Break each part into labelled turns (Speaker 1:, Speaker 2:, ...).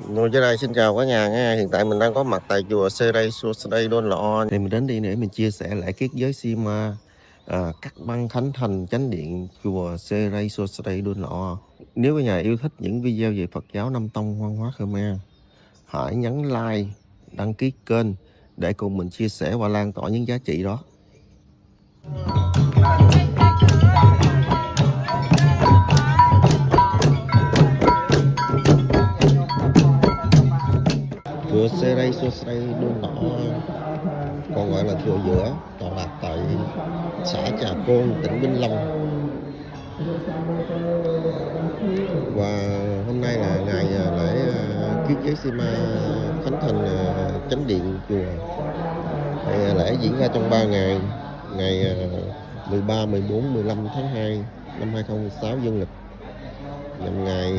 Speaker 1: Ngồi dưới đây xin chào cả nhà nha. Hiện tại mình đang có mặt tại chùa Seray Suosday Đôn Lọ. Thì mình đến đây để mình chia sẻ lại kiết giới Sima cắt băng khánh thành chánh điện chùa Seray Suosday Đôn Lọ. Nếu cả nhà yêu thích những video về Phật giáo Nam Tông văn hóa Khmer, hãy nhấn like, đăng ký kênh để cùng mình chia sẻ và lan tỏa những giá trị đó. Chùa Seray Suosday Đôn Lọ, còn gọi là chùa Giữa, tọa lạc tại xã Trà Côn, tỉnh Vĩnh Long. Và hôm nay là ngày lễ kiết giới Sima khánh thành chánh điện chùa. Lễ diễn ra trong 3 ngày, ngày 13, 14, 15 tháng 2 năm 2016 dương lịch, nhằm ngày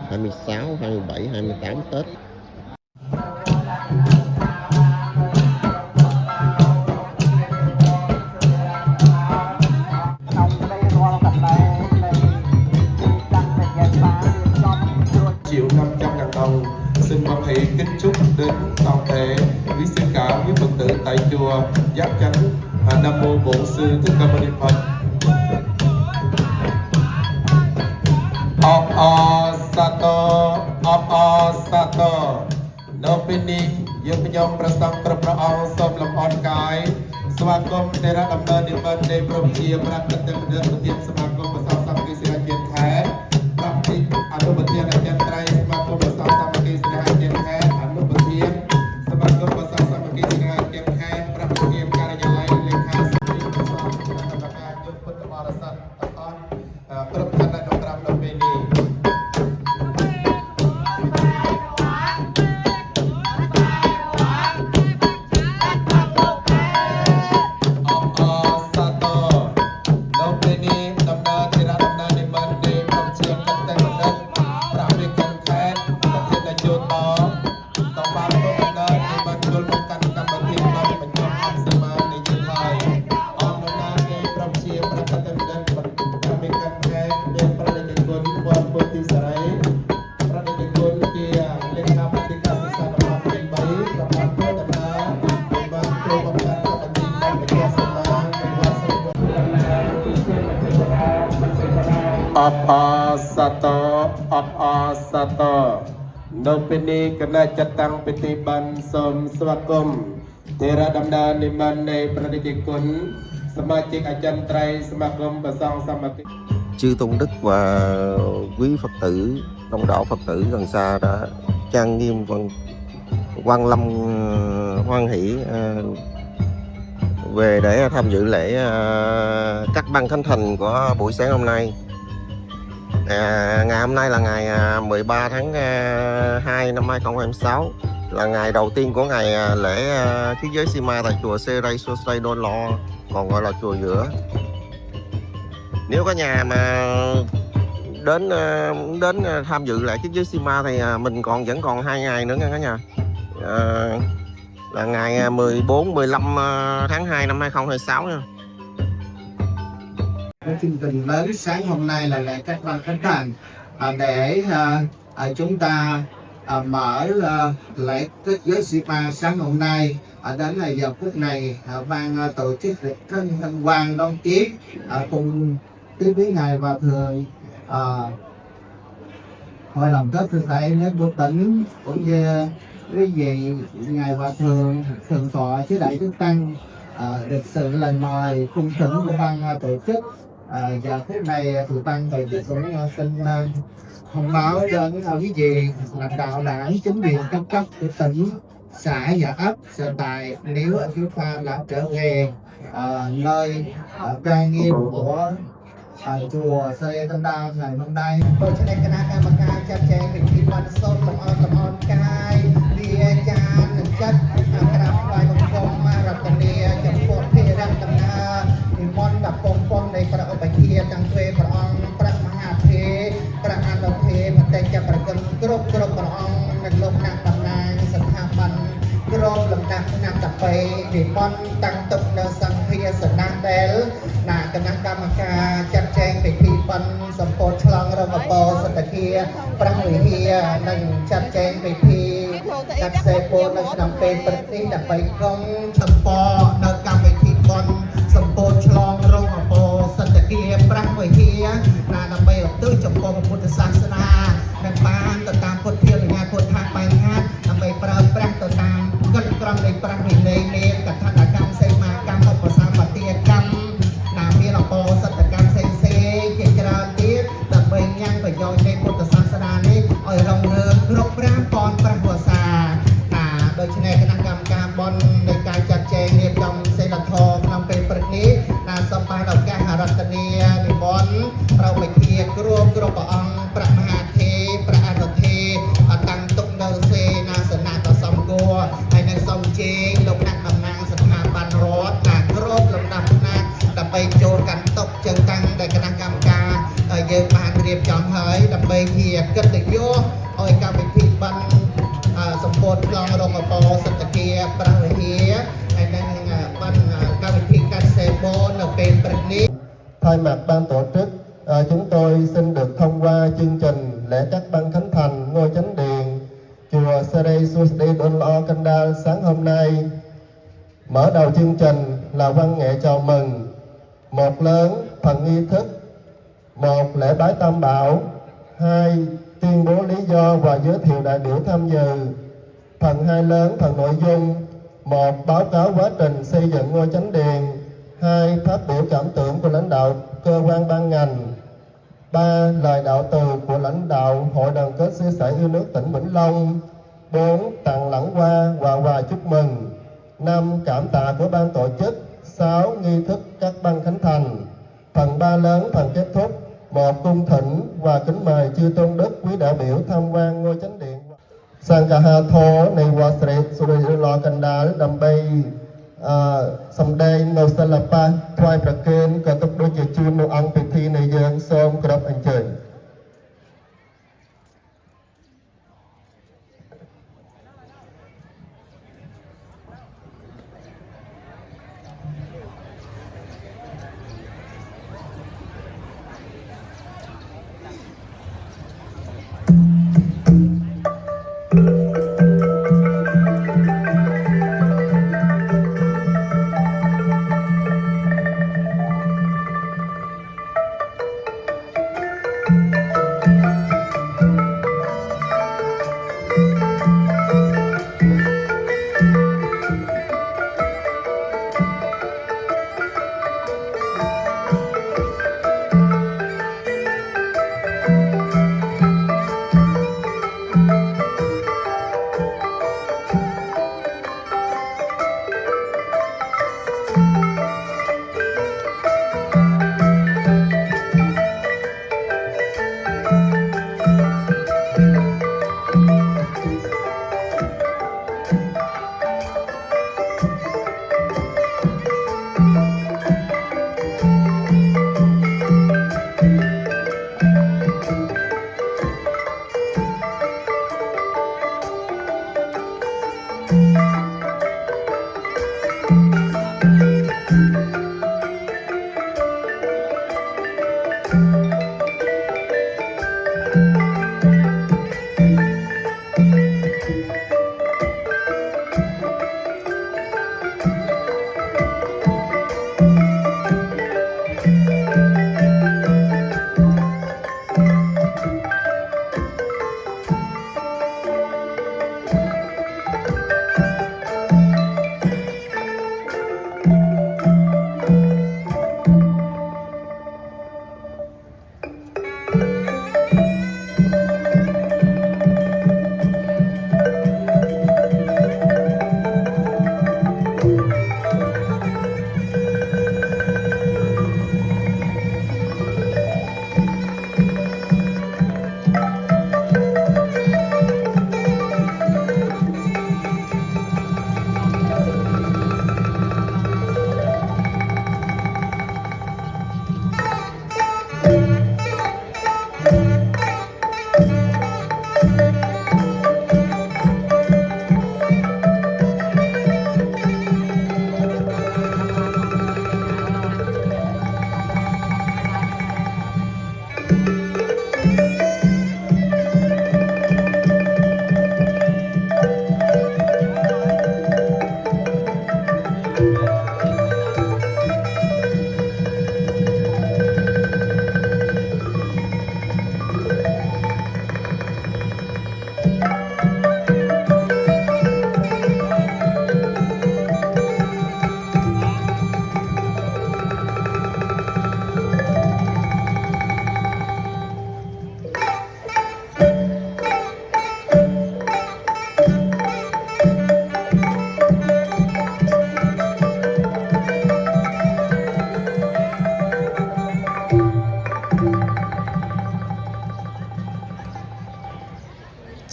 Speaker 1: 26, 27, 28 Tết.
Speaker 2: Triệu 500.000 đồng. Xin quan hệ kính chúc đến toàn thể quý sư cả quý Phật tử tại chùa Giác Chánh. Nam mô Bổn Sư Thích Ca Mâu Ni Phật. Sato no pinning យើងខ្ញុំប្រសង់គ្រប់ព្រះអង្គសូមលំអរកាយស្វាគមន៍ទេរដំណើរនិមិត្តនៃព្រមជាប្រតិបត្តិប្រធានសមាគមប្រសង់សាមគ្គីសិរីជាតិខេត្តប្រតិអនុប្រធានអចិន្ត្រៃយ៍សមាគមប្រសង់សាមគ្គីសិរីជាតិខេត្តអនុប្រធានសមាគមប្រសង់សាមគ្គីសិរីជាតិខេត្តប្រតិភិការិយាល័យលេខាធិការប្រសង់គណៈកម្មការយុទ្ធពុទ្ធបរិស័ទទាំងអស់គ្រប់ឋានៈក្នុងក្រមនៅពេលនេះនៅពេលនេះគណៈចាត់តាំងពិធីបន់សូមស្វាគមន៍ទេរដំណើរនិមន្តនៃព្រះរាជគុណសមាជិកអចិន្ត្រៃយ៍សមាគមប្រសង់សមាគម
Speaker 1: Chư Tôn Đức và quý Phật tử, đông đảo Phật tử gần xa đã trang nghiêm Quan Lâm hoan hỷ về để tham dự lễ cắt băng khánh thành của buổi sáng hôm nay. Ngày hôm nay là ngày 13 tháng 2 năm 2026, là ngày đầu tiên của ngày lễ kiết giới Sima tại chùa Seray Suosday Đôn Lọ, còn gọi là chùa Giữa. Nếu có nhà mà đến tham dự lại kiết giới Sima thì mình vẫn còn 2 ngày nữa nha cả nhà. Là ngày 14, 15 tháng 2 năm 2026 nha.
Speaker 3: Chương trình lớn sáng hôm nay là lễ cắt băng khánh thành để chúng ta mở lễ kiết giới Sima sáng hôm nay. Đến là giờ phút này ban tổ chức lễ thanh quan đón tiếp cùng tiếp với ngài và thường hội đồng kết thượng đại nhất của tỉnh, cũng như quý vị ngài và thường thượng tọa chứ đại đức tăng được sự lời mời cung kính của ban tổ chức. Giờ phút này thì ban tổ chức cũng xin thông báo đến quý vị lãnh đạo đảng chính quyền các cấp của tỉnh, xã và ấp hiện tại, nếu chúng ta đã trở về nơi trang nghiêm của chùa Seray Tân Đa ngày hôm nay. Tôi cho nên cana cam ca chặt chẽ mình khi quan sốt lòng on cai bia chan chất cana quay bằng công rập tần nia chấm cột phê răng tần na món đập phong này para ở kia tăng thuê para on para maha phê para an độc phê mà tay chặt para cân crop para on nằm lông nặng tần na sập hàm ban crop lồng nặng tập phê để món tăng tập nơ sang phê sần nang bel na cana cam ca chặt chẽ mình khi quan sập cột chlang rập bò sập kia ប្រះវិហារនិងចាត់ចែងពិធីកាត់សេពោនៅក្នុងពេលព្រឹកនេះដើម្បីកងចម្ពោនៅកម្មវិធីបុណ្យសម្ពោធឆ្លងរោគអបោសន្តគាប្រះវិហារដើម្បីឧទ្ទិសចំពោះពុទ្ធសាសនានិងបានទៅតាមពុទ្ធធារញ្ញាពុទ្ធបញ្ហាដើម្បីប្រើប្រាស់ទៅតាមកិច្ចក្រមនៃព្រះវិន័យមានកថាកម្មសេមាកម្មឧបសម្បទាកម្មមានអបោសតកម្មផ្សេងជាច្រើនទៀតដើម្បីញ៉ាំងប្រយោជន៍នៃពុទ្ធសាសនានេះឲ្យរុងរឿងគ្រប់5ពាន់ព្រះវស្សាដូច្នេះគណៈកម្មការបុណ្យនៃការចាត់ចែងរៀបចំសេនាធម៌ក្នុងពេលព្រឹកនេះសូមបានឱកាសអារាធនានិមន្តប្រវិធាគ្រប់ព្រះអង្គព្រះមហាធេរព្រះអនុធេរតាំងទុកនៅសេនាសនៈដ៏សំគួរហើយនឹងសូមជេងលោកអ្នកតំណាងស្ថាប័នរដ្ឋគ្រប់លំដាប់ថ្នាក់ដើម្បីចូលកាន់តុចឹងតាំងដែលគណៈកម្មការយើងបានរៀបចំហើយដើម្បីជាកិត្តិយសឲ្យកម្មវិធីបានសម្ពោធឆ្លងរោគអបោសន្តគាប្រះវិហារហើយនឹងបានកម្មវិធីកាត់សេបូនៅពេលព្រឹកនេះ
Speaker 1: Thay mặt ban tổ chức, chúng tôi xin được thông qua chương trình lễ cắt băng khánh thành ngôi chánh điện chùa Seri Susdi Don Lo Kandal sáng hôm nay. Mở đầu chương trình là văn nghệ chào mừng, một lớn phần nghi thức, một lễ bái tam bảo, hai tuyên bố lý do và giới thiệu đại biểu tham dự. Phần hai lớn phần nội dung, một báo cáo quá trình xây dựng ngôi chánh điện, hai phát biểu cảm tưởng của lãnh đạo cơ quan ban ngành, ba lời đạo từ của lãnh đạo hội đoàn kết xứ sở yêu nước tỉnh Vĩnh Long, bốn tặng lẵng hoa và quà chúc mừng, năm cảm tạ của ban tổ chức, sáu nghi thức cắt băng khánh thành. Phần ba lớn phần kết thúc, một cung thỉnh và kính mời chư tôn đức quý đại biểu tham quan ngôi chánh điện. Sang cả hai thô này qua sợi suri lo Kandal đầm bay សម្ដែងនៅសិល្បៈថ្វាយប្រគេនក៏ទុកដូចជាជូននៅអង្គពិធីនៃយើងសូមគោរពអញ្ជើញ
Speaker 4: Hãy subscribe cho kênh Ghiền Mì Gõ để không bỏ lỡ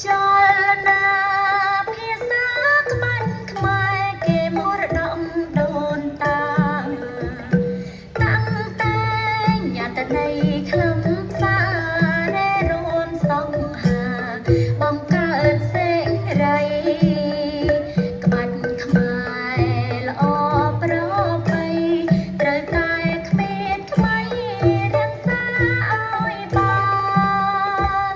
Speaker 4: ចលនាភាសាក្បាច់ខ្មែរគេមរតកដូនតាតាំងតែញ៉ាតន័យខ្លឹមសារែរួមសង្ហាបង្កើតសេរីក្បាច់ខ្មែរល្អប្រពៃត្រូវតែគ្មានថ្មីរក្សាឲ្យបាន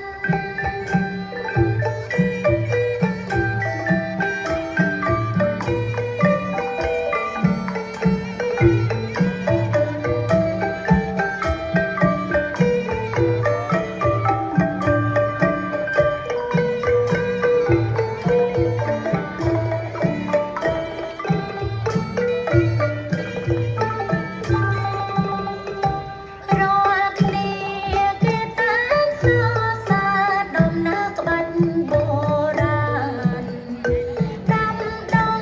Speaker 4: រាល់គ្នាគេតែងសរសើរដំណើរក្បាច់បុរាណដាំដុំ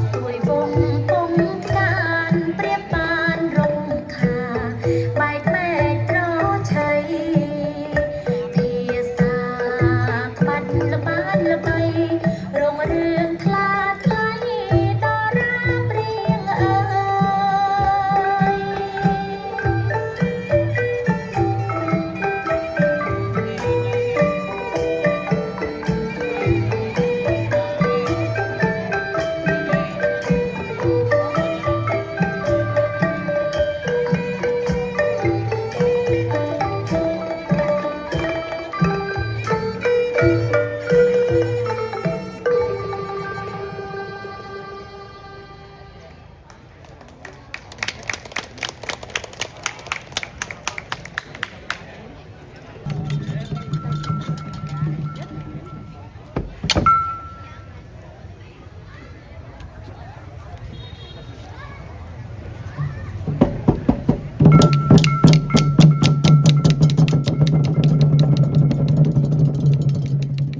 Speaker 4: ស្ទួយវងពងផ្កានប្រៀបបានរំខាបែកមែកត្រឆៃភាសាក្បាច់ល្បានល្បីរងរឿងខ្លាថ្លៃដល់រាព្រៀងអើយ
Speaker 1: អ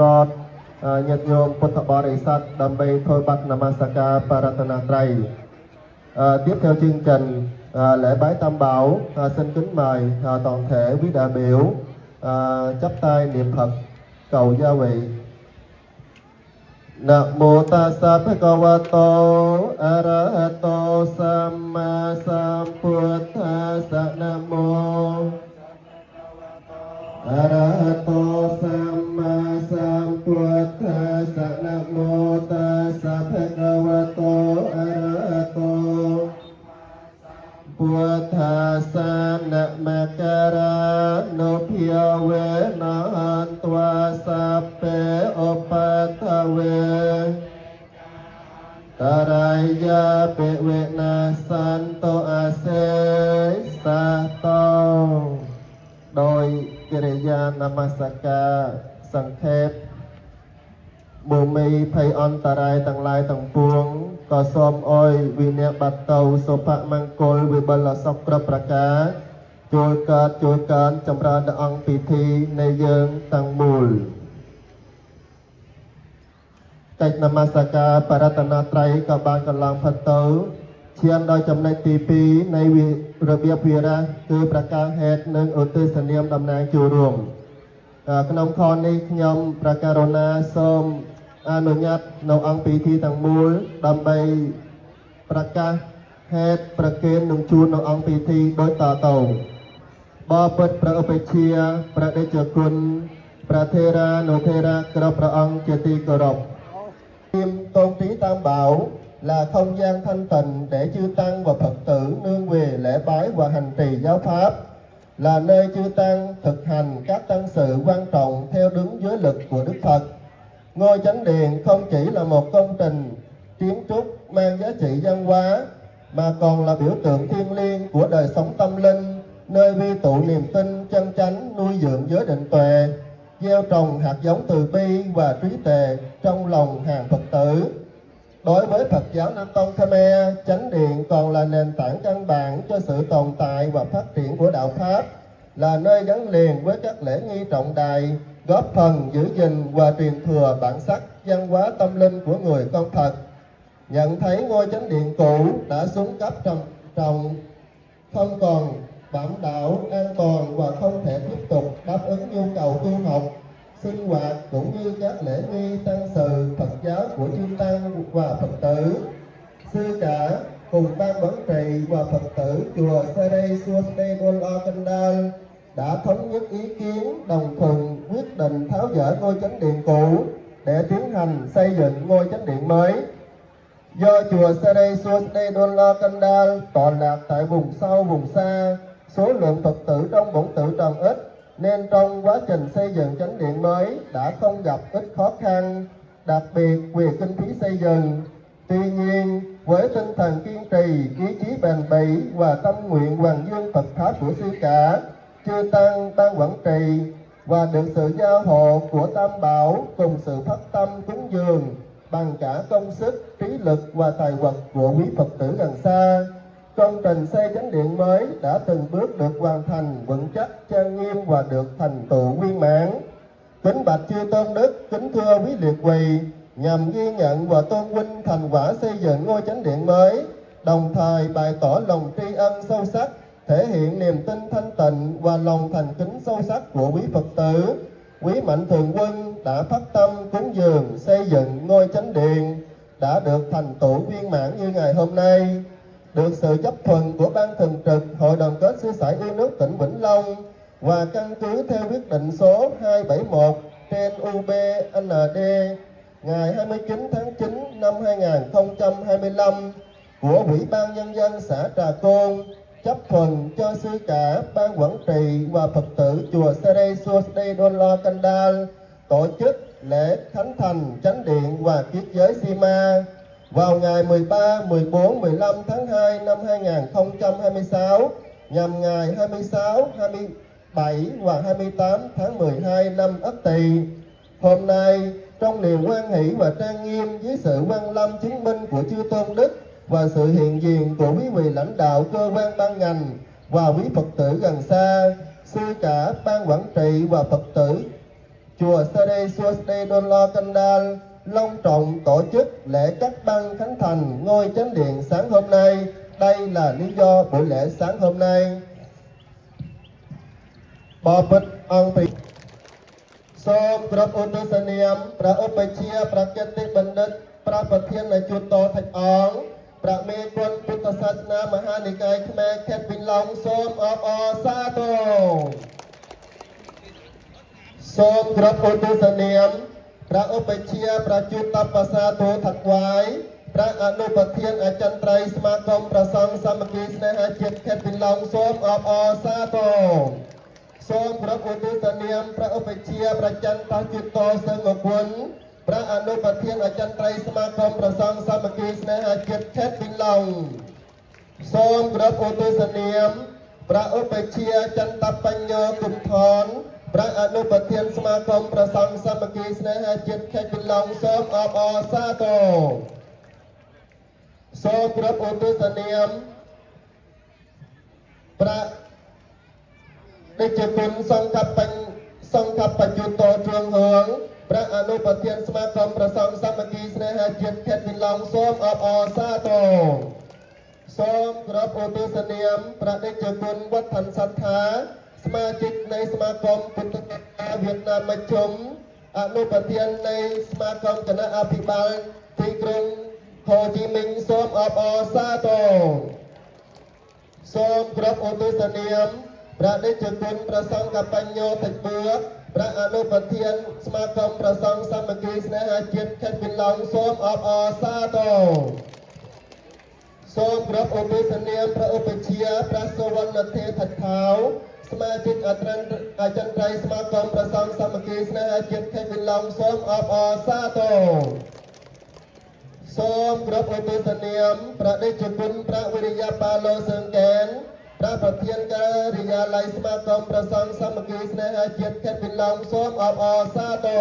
Speaker 1: រដ្ឋញាតិញោមពុទ្ធបរិស័ទដើម្បីធ្វើបទនមស្ការបរតនត្រ័យtiếp theo chương trình lễ bái tam bảo xin kính mời toàn thể quý đại biểu chắp tay niệm Phật cầu gia vị. Namo tassa bhagavato arahato samma sambuddhassa. Namo arahato samma sambuddhassa. Namo tassa bhagavato arahato buddhassa. Namakara no bhyawe nantva sappe opatave taraya pewe nasanto ase sato. Đôi Kiriya Namasaka Sằng Khép Bồ mì thầy on tarai tầng lai tầng puông có xóm ôi vì nè bạch tàu số phạ mang côi vì bà là sọc krập ra cá chùi cơn trong ra đa ong pì thi nê dương tăng mùl. Cách Namasaka Paratana Trai các bạn còn lòng Phật tử chiên đôi trong này tì phí này vì rửa bia bia ra cứ pra ca hết nâng ưu tư sản niệm đầm nàng chùa ruộng. Cái nông con này nhóm pra ca rona xôm nụ nhật nấu ăn phí thi tăng mùl đầm bay pra ca hết pra kên nông chùa nấu ăn phí thi đối tà tàu. Ba bật pra ưu bê chia pra đế chợ quân pra thê ra nô thê ra cơ pra ăn chê ti cơ rộng. Kim tôn trí tam bảo là không gian thanh tịnh để chư tăng và Phật tử nương về lễ bái và hành trì giáo pháp, là nơi chư tăng thực hành các tăng sự quan trọng theo đúng giới lực của Đức Phật. Ngôi Chánh Điện không chỉ là một công trình kiến trúc mang giá trị văn hóa mà còn là biểu tượng thiêng liêng của đời sống tâm linh, nơi vi tụ niềm tin chân chánh, nuôi dưỡng giới định tuệ, gieo trồng hạt giống từ bi và trí tuệ trong lòng hàng Phật tử. Đối với Phật giáo Nam Tông Khmer, Chánh Điện còn là nền tảng căn bản cho sự tồn tại và phát triển của đạo Pháp, là nơi gắn liền với các lễ nghi trọng đại, góp phần giữ gìn và truyền thừa bản sắc văn hóa tâm linh của người con Phật. Nhận thấy ngôi Chánh Điện cũ đã xuống cấp trầm trọng, không còn bảo đảm an toàn và không thể tiếp tục đáp ứng nhu cầu tu học, sinh hoạt cũng như các lễ nghi tăng sự Phật giáo của chư tăng và Phật tử. Sư cả cùng ban quản trị và Phật tử chùa Seray Suosde Donlo Kandal đã thống nhất ý kiến đồng thuận quyết định tháo dỡ ngôi Chánh Điện cũ để tiến hành xây dựng ngôi Chánh Điện mới. Do chùa Seray Suosde Donlo Kandal tọa lạc tại vùng sâu vùng xa, số lượng Phật tử trong bổn tự tròn ít, nên trong quá trình xây dựng Chánh Điện mới đã không gặp ít khó khăn, đặc biệt về kinh phí xây dựng. Tuy nhiên, với tinh thần kiên trì, ý chí bền bỉ và tâm nguyện hoàn dương Phật pháp của sư cả, chư tăng ban quản trị và được sự gia hộ của Tam Bảo cùng sự phát tâm cúng dường bằng cả công sức, trí lực và tài vật của quý Phật tử gần xa, công trình xây Chánh Điện mới đã từng bước được hoàn thành vững chắc, trang nghiêm và được thành tựu viên mãn. Kính bạch chư tôn đức, kính thưa quý liệt quỳ, nhằm ghi nhận và tôn vinh thành quả xây dựng ngôi Chánh Điện mới, đồng thời bày tỏ lòng tri ân sâu sắc, thể hiện niềm tin thanh tịnh và lòng thành kính sâu sắc của quý Phật tử. Quý Mạnh Thường Quân đã phát tâm cúng dường xây dựng ngôi Chánh Điện đã được thành tựu viên mãn như ngày hôm nay, được sự chấp thuận của Ban Thường trực Hội đoàn kết sư sãi yêu nước tỉnh Vĩnh Long và căn cứ theo quyết định số 271 trên UBND ngày 29 tháng 9 năm 2025 của Ủy ban Nhân dân xã Trà Côn, chấp thuận cho sư cả, ban quản trị và Phật tử chùa Seray Suosde Donlo Kandal tổ chức lễ khánh thành Chánh Điện và kiết giới Sima vào ngày 13, 14, 15 tháng 2 năm 2026 nhằm ngày 26, 27 và 28 tháng 12 năm Ất Tỵ. Hôm nay, trong niềm hoan hỷ và trang nghiêm dưới sự quan lâm chứng minh của chư tôn đức và sự hiện diện của quý vị lãnh đạo cơ quan ban ngành và quý Phật tử gần xa, sư cả, ban quản trị và Phật tử chùa Sa Đê Xua Đê Đôn Lo Kendal long trọng tổ chức lễ cắt băng khánh thành ngôi chánh điện sáng hôm nay. Đây là lý do buổi lễ sáng hôm nay. Bò bịch ông bị Som Grab Utosaniam Pra Upachia Pra Keti Bandit Pra Pathian Là Chuột Tò Thạch Óng Pra Mê Quân Puta Sasna Mahanikay Khmer Khet Vinh Long Som O Sa Tô Som Grab Utosaniam Pra Upachia Pra Chuta Pasa Tô Thạch Quái Pra Anu Pathian Achantrai Smakom Pra Sang Samaki Sneha Chit Khet Vinh Long Som O Sa Tô Som Pra Utosaniam Pra Upachia Pra Chanta Chuto Sengokun Pra Anu Pathian Achantrai Smakom Pra Sang Samaki Sneha Chit Khet Vinh Long Som Pra Utosaniam Pra Upachia Chanta Panyo Kum Thon Pra Anu Pathian Smakom Pra Sang Samaki Sneha Chit Khet Vinh Long Som O Sa Tô Som Pra Utosaniam Pra Đức Chúa Kun Song Khắp Bạch Chuột Tổ Trường Hướng Pra Anu Pathian Smakom Pra Sang Samaki Sneha Chit Khet Vinh Long Som O Sa Tô Som Grab Utosaniam Pra Đức Chúa Kun Wat Thành Sát Tha Smachic Nay Smakom Puttaka Việt Nam Mạch Chum Anu Pathian Nay Smakom Kana Apibal Thị Krung Hồ Chí Minh Som O Sa Tô Som Grab Utosaniam Pra Đức Chúa Kun Pra Sang Kapanyo Thạch Bứa Pra Anu Pathian Smakom Pra Sang Samaki Sneha Chit Khet Vinh Long Som O Sa Tô Som Grab Utosaniam Pra Upachia Pra Sawanathe Thạch Tháo Smachic Achantrai Smakom Pra Sang Samaki Sneha Chit Khet Vinh Long Som O Sa Tô Som Grab Utosaniam Pra Đức Chúa Kun Pra Viriya Palo Sương Kén Pra Pathian Kariya Lai Smakom Pra Sang Samaki Sneha Chit Khet Vinh Long Som O Sa Tô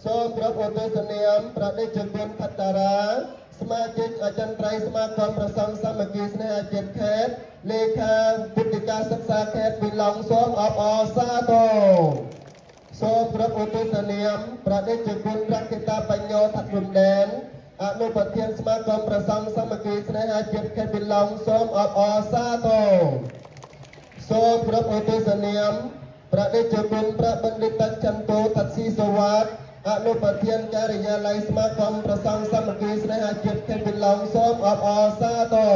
Speaker 1: Som Grab Utosaniam Pra Đức Chúa Kun Thatara Smachic Achantrai Smakom Pra Sang Samaki Sneha Chit Khet Lekha Putika Saksa Khet Vinh Long Som O Sa Tô Som Grab Utosaniam Pra Đức Chúa Kun Rakita Panyo Thạch Rùm Đen Anu Pathian Smakom Pra Sang Samaki Sneha Chit Khet Vinh Long Som O Sa Tô Som Grab Utosaniam Pra Đức Chúa Kun Pra Bandita Chanto Thạch Si Sawat Anu Pathian Kariya Lai Smakom Pra Sang Samaki Sneha Chit Khet Vinh Long Som O Sa Tô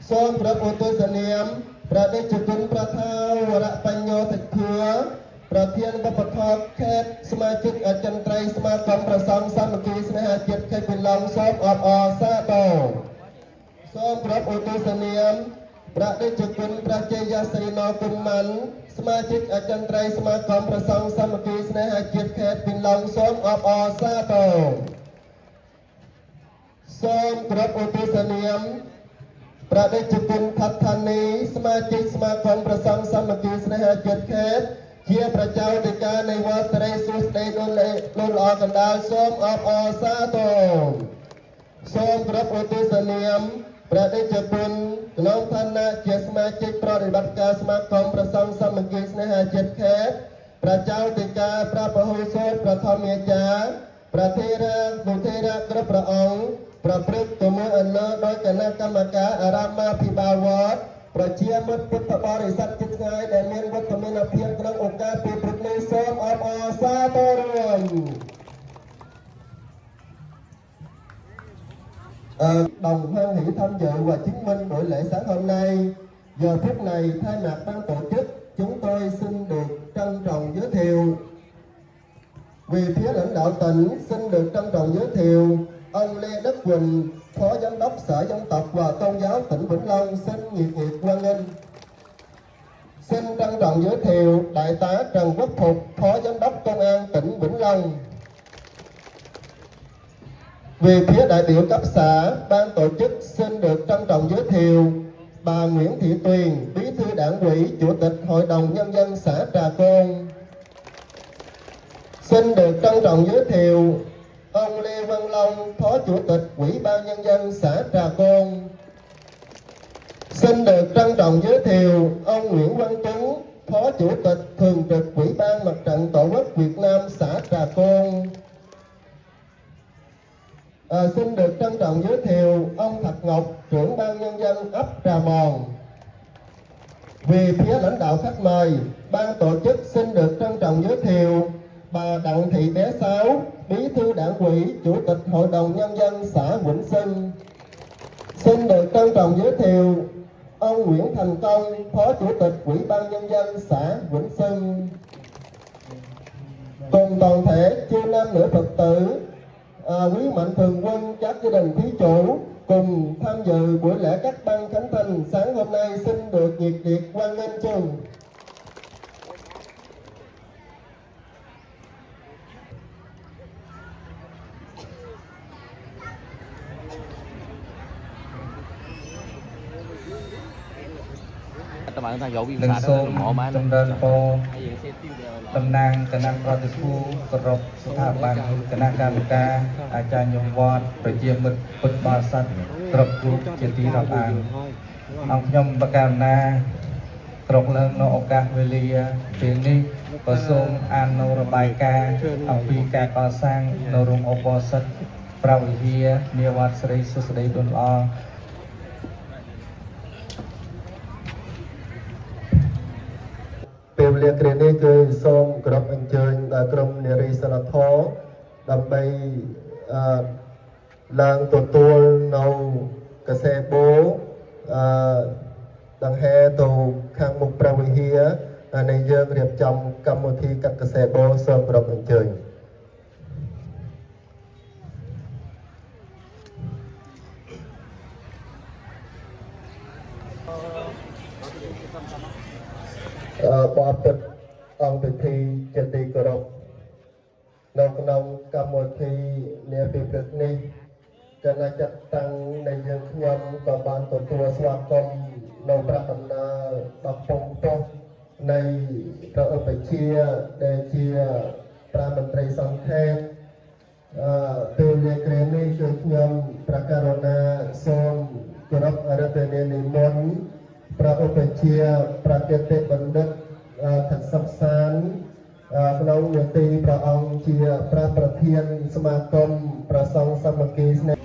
Speaker 1: Som Grab Utosaniam Pra Đức Chúa Kun Pra Thao Vara Panyo Thạch Thưa Pra Thiên Vấp Thọ Khet Smachic Achantrai Smakom Pra Sang Samaki Sneha Chit Khet Vinh Long Som O Sa Tô Som Grab Utosaniam Pra Đức Chúa Kun Pra Chaya Srino Kunman Smachic Achantrai Smakom Pra Sang Samaki Sneha Chit Khet Vinh Long Som O Sa Tô Som Grab Utosaniam Pra Đức Chúa Kun Thathani Smachic Smakom Pra Sang Samaki Sneha Chit Khet Chia Pra Chau Đikaនៃវត្តសេរីសួស្តីលោកល្អកណ្ដាលសូមអបអរសាទរសូមគោរពឧទ្ទិសនាមព្រះតេជគុណក្នុងឋានៈជាសមាជិកប្រតិបត្តិការសមាគមព្រះសង្ឃសាមគ្គីស្នេហាជាតិខេត្តព្រះចៅតិកាព្រះពហុសូត្រប្រធម្មាចារ្យព្រះធេរៈគុធេរៈគ្រប់ព្រះអង្គប្រព្រឹត្តទៅមួយអនុដោយគណៈកម្មការអារាមាភិបាលវត្តប្រជាមិត្តពុទ្ធបរិស័ទជិតឆ្ងាយដែលមានវត្តមានភាពក្នុងឱកាសពីព្រឹកនេះសូមអបអរសាទររួម Đồng hoan hỷ tham dự và chứng minh buổi lễ sáng hôm nay. Giờ phút này thay mặt ban tổ chức, chúng tôi xin được trân trọng giới thiệu. Vì phía lãnh đạo tỉnh xin được trân trọng giới thiệu ông Lê Đức Quỳnh, Phó Giám đốc Sở Dân tộc và Tôn giáo tỉnh Vĩnh Long xin nhiệt hoan nghênh. Xin trân trọng giới thiệu Đại tá Trần Quốc Phục, Phó Giám đốc Công an tỉnh Vĩnh Long. Về phía đại biểu cấp xã, ban tổ chức xin được trân trọng giới thiệu bà Nguyễn Thị Tuyền, Bí thư Đảng ủy, Chủ tịch Hội đồng Nhân dân xã Trà Côn. Xin được trân trọng giới thiệu ông Lê Văn Long, Phó Chủ tịch Ủy ban Nhân dân xã Trà Côn. Xin được trân trọng giới thiệu ông Nguyễn Văn Tuấn, Phó Chủ tịch Thường trực Ủy ban Mặt trận Tổ quốc Việt Nam xã Trà Côn. Xin được trân trọng giới thiệu ông Thạch Ngọc, trưởng ban nhân dân ấp Trà Mòn. Về phía lãnh đạo khách mời, ban tổ chức xin được trân trọng giới thiệu bà Đặng Thị Bé Sáu, Bí thư Đảng ủy, Chủ tịch Hội đồng Nhân dân xã Vĩnh Xuân. Xin được trân trọng giới thiệu ông Nguyễn Thành Công, Phó Chủ tịch Ủy ban Nhân dân xã Vĩnh Xuân. Cùng toàn thể chư nam nữ Phật tử, quý mạnh thường quân, các gia đình thí chủ cùng tham dự buổi lễ cắt băng khánh thành sáng hôm nay xin được nhiệt liệt hoan nghênh chung.
Speaker 5: Nâng xôm trong đơn po tâm năng cân năng pro thực khu cột rộp thả bàn cân năng cam caอาจารย์ยงวอดประเจียมิตรปุตบาสัตตรบรูปเจตีรับอ่านអង្គខ្ញុំប្រកាសណាក្រកឡើងនៅឱកាសវេលាពេលនេះក៏សូមអាននៅរបាយការណ៍អំពីការកសាងនៅរោងឧបោសថប្រវិហារនាវត្តស្រីសុស្ដីដុនល្អ
Speaker 1: ពេលវេលាគ្រានេះគឺសូមគោរពអញ្ជើញដល់ក្រុមនារីសិលធម៌ដើម្បីឡើងទទួលនៅកសែបូដង្ហែទៅខាងមុខព្រះវិហារនៃយើងរៀបចំកម្មវិធីកាត់កសែបូសូមគោរពអញ្ជើញបបិទ្ធអង្គពិធីជាទីគោរពនៅក្នុងកម្មវិធីនាពេលព្រឹកនេះគណៈចាត់តាំងនៃយើងខ្ញុំក៏បានទទួលស្វាគមន៍នៅព្រះដំណើរដល់ពងប៉ុស្តិ៍នៃព្រះឧបជាដែលជាប្រមន្ត្រីសង្ឃេតពេលវេលាគ្រានេះគឺខ្ញុំប្រកាសណាសូមគោរពរតនានិមន្តព្រះឧបជាប្រតិទិបណ្ឌិតថសិបសានក្នុងនាទីព្រះអង្គជាព្រះប្រធានសមាគមព្រះសង្ឃសាមគ្គីស្នេហ៍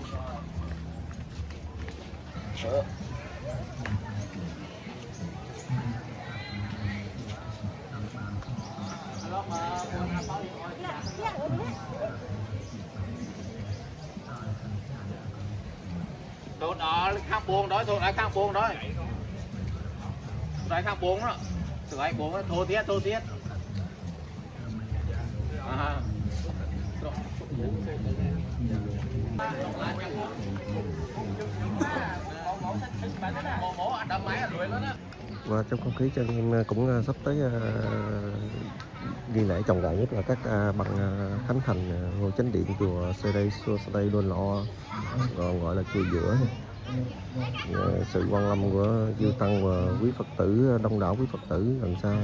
Speaker 6: thôn đó khang buông đó thôn ấy khang buông đó đấy khang buông đó từ ấy buông thô tiết
Speaker 1: và trong không khí cho nên cũng sắp tới nghi lễ trọng đại nhất là các bằng khánh thành ngôi chánh điện chùa Sê Đôn Lọ, còn gọi là chùa giữa. Sự quan lâm của chư tăng và quý Phật tử, đông đảo quý Phật tử gần xa.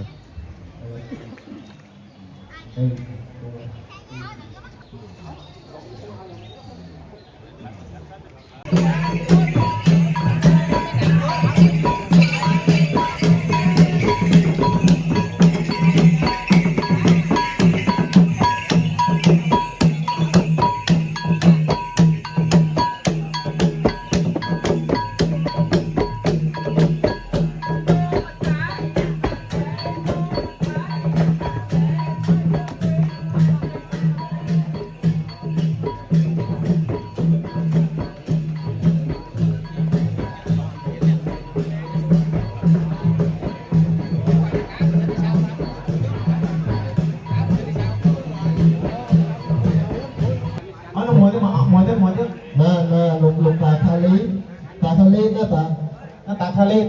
Speaker 1: lục tà Kali đó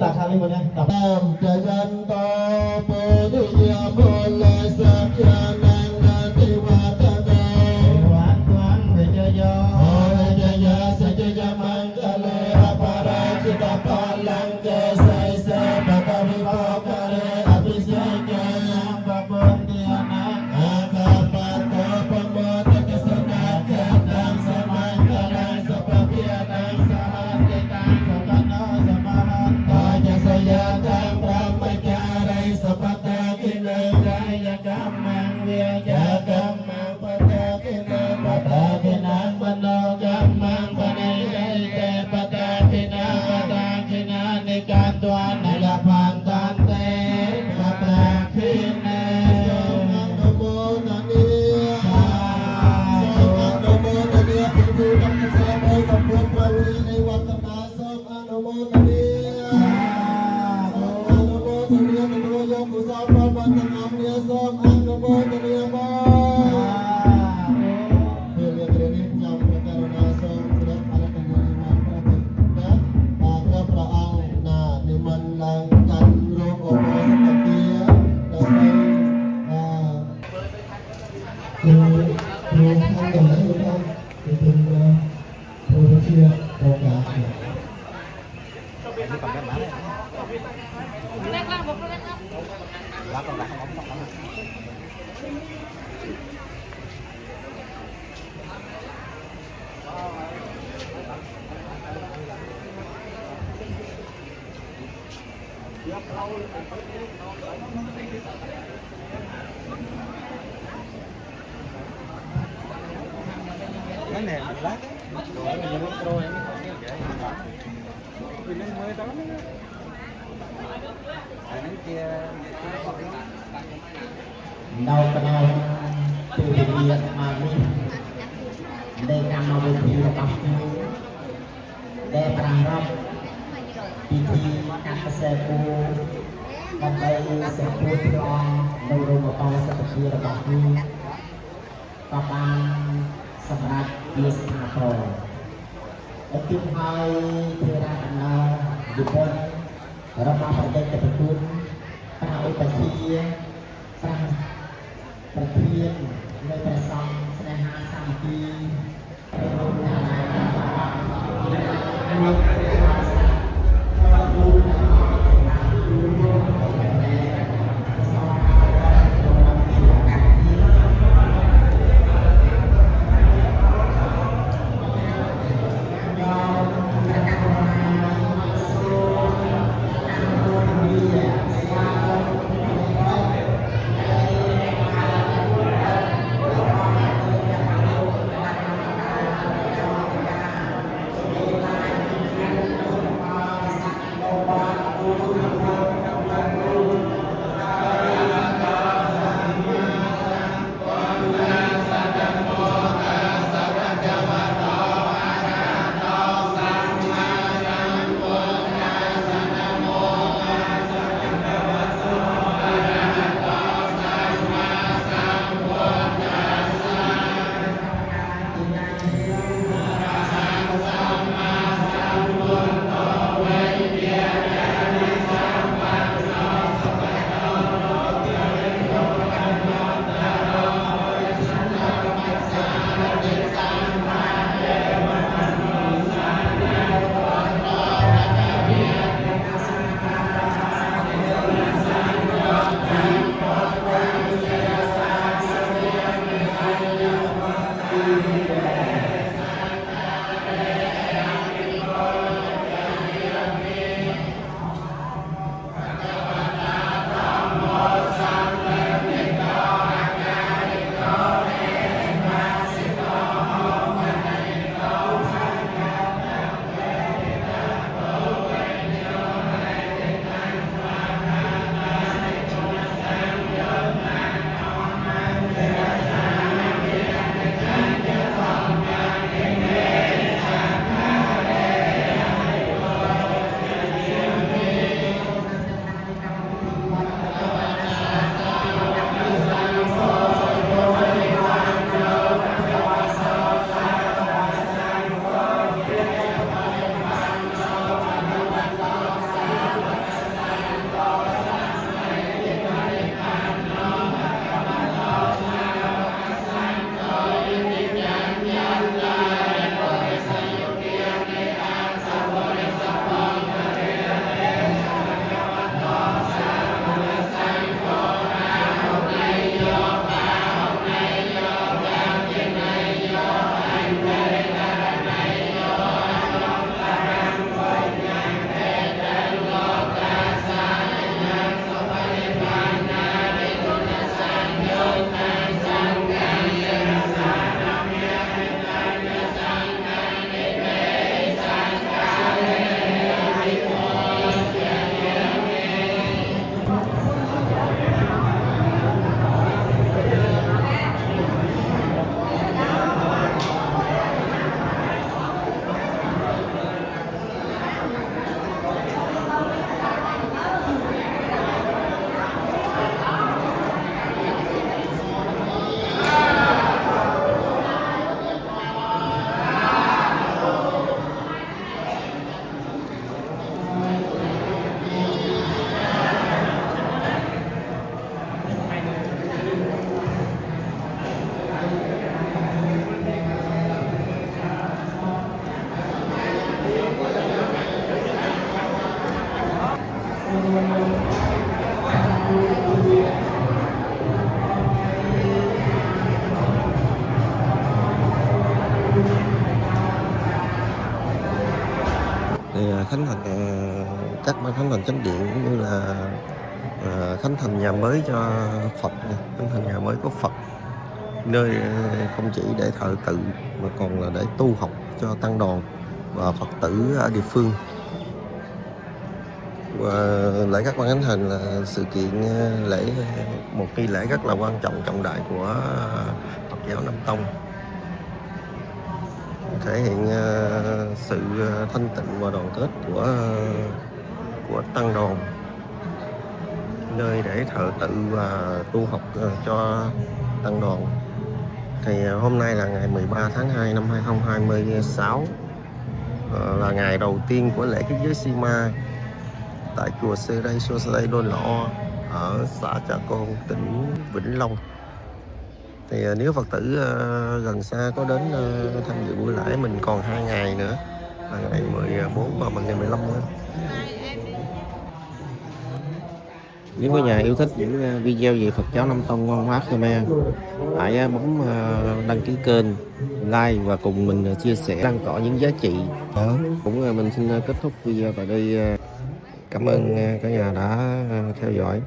Speaker 1: tà Kali mà nha. Tam cha yan to po di ya po la sa ya nang na ti wa ta da wan tuan ve ja ya sa ja ya man ka le apara kita palang ke sai sa ba ka vi pa ka le abhiseka pa pon ti ana ka pa ko pa mo ta ka sa ka ka tam sa man ka la sa pa pi ana sa ha te ka sa ka no sa ma ha ta ja sa ya tam pra ma ka
Speaker 3: Pada kena bano jamang panai te pada kena nikan tuan hadapan tante pada kena somang nomo nania somang nomo nania pintu dan kesalahan sempurna prawi ni watana somang nomo nania somang nomo nania kedua yang kusapa batang amnya somang nomo nania ba នៅកណ្ដាលទូវិទ្យាមកនេះនៃកម្មវិធីរបស់ខ្ញុំដែលប្រារព្ធពិធីកាត់ខ្សែគូដើម្បីសេពូតព្រះនៅរោងបោសុខភាពរបស់ខ្ញុំក៏បានសម្រាប់ជាស្ថាពរឧទាហរណ៍ធារាដំណើរយុវជនរបស់ប្រទេសប្រគុណប្រាឧបជាប្រាប្រធាននៃព្រះសង្ឃស្នេហាសាមគ្គី
Speaker 1: khánh thành các ban khánh thành chánh điện cũng như là khánh thành nhà mới cho Phật, khánh thành nhà mới của Phật, nơi không chỉ để thờ tự mà còn là để tu học cho tăng đoàn và Phật tử ở địa phương. Và lễ các ban khánh thành là sự kiện một nghi lễ rất là quan trọng trọng đại của Phật giáo Nam Tông, thể hiện sự thanh tịnh và đoàn kết của tăng đoàn, nơi để thờ tự và tu học cho tăng đoàn. Thì hôm nay là ngày 13 tháng 2 năm 2026, là ngày đầu tiên của lễ kết giới Sima tại chùa Seray Suasday Đôn Lọ ở xã Trà Côn, tỉnh Vĩnh Long. Thì nếu Phật tử gần xa có đến tham dự buổi lễ, mình còn 2 ngày nữa là ngày 14 và ngày 15 nữa. Nếu có nhà yêu thích những video về Phật giáo Nam Tông văn hóa Khmer, hãy bấm đăng ký kênh, like và cùng mình chia sẻ lan tỏa những giá trị. Cũng mình xin kết thúc video tại đây. Cảm ơn cả nhà đã theo dõi.